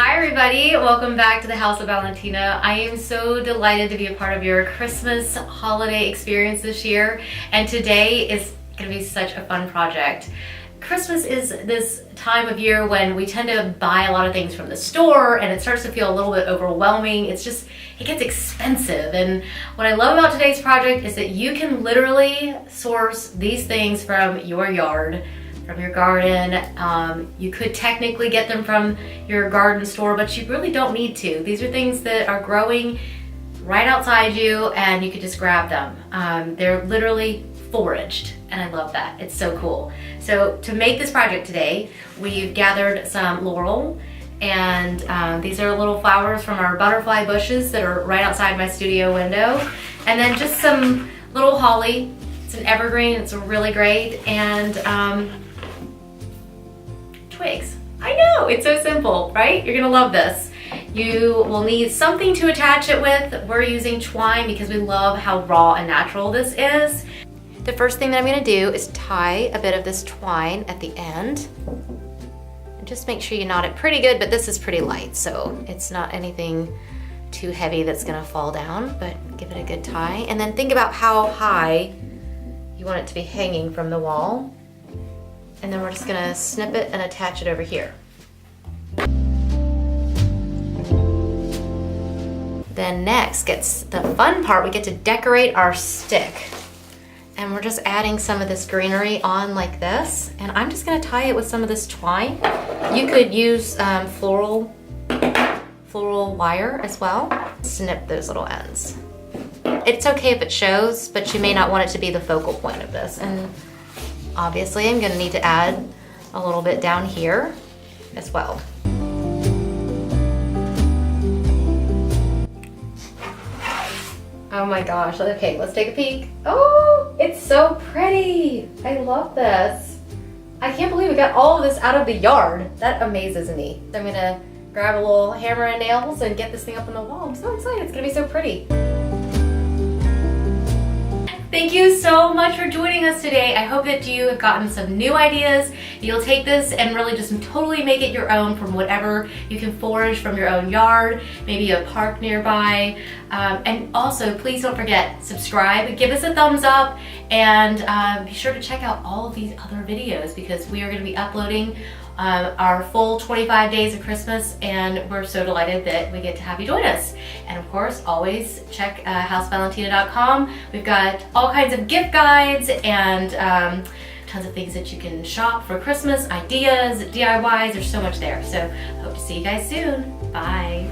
Hi everybody, welcome back to the House of Valentina. I am so delighted to be a part of your Christmas holiday experience this year, and today is going to be such a fun project. Christmas is this time of year when we tend to buy a lot of things from the store and it starts to feel a little bit overwhelming. It gets expensive, and what I love about today's project is that you can literally source these things from your yard, from your garden. You could technically get them from your garden store, but you really don't need to. These are things that are growing right outside you and you could just grab them. They're literally foraged, and I love that. It's so cool. So to make this project today, we've gathered some laurel, and these are little flowers from our butterfly bushes that are right outside my studio window, and then just some little holly. It's an evergreen, it's really great, and twigs. I know, it's so simple, right? You're gonna love this. You will need something to attach it with. We're using twine because we love how raw and natural this is. The first thing that I'm gonna do is tie a bit of this twine at the end. And just make sure you knot it pretty good, but this is pretty light, so it's not anything too heavy that's gonna fall down, but give it a good tie. And then think about how high you want it to be hanging from the wall. And then we're just gonna snip it and attach it over here. Then next gets the fun part. We get to decorate our stick. And we're just adding some of this greenery on like this. And I'm just gonna tie it with some of this twine. You could use floral wire as well. Snip those little ends. It's okay if it shows, but you may not want it to be the focal point of this. And obviously, I'm gonna need to add a little bit down here as well. Oh my gosh, okay, let's take a peek. Oh, it's so pretty. I love this. I can't believe we got all of this out of the yard. That amazes me. I'm gonna grab a little hammer and nails and get this thing up on the wall. I'm so excited, it's gonna be so pretty. Thank you so much for joining us today. I hope that you have gotten some new ideas. You'll take this and really just totally make it your own from whatever you can forage from your own yard, maybe a park nearby. And also, please don't forget, subscribe, give us a thumbs up, and be sure to check out all of these other videos because we are going to be uploading our full 25 days of Christmas, and we're so delighted that we get to have you join us. And of course, always check housevalentina.com. We've got all kinds of gift guides and tons of things that you can shop for Christmas, ideas, DIYs. There's so much there. So hope to see you guys soon. Bye.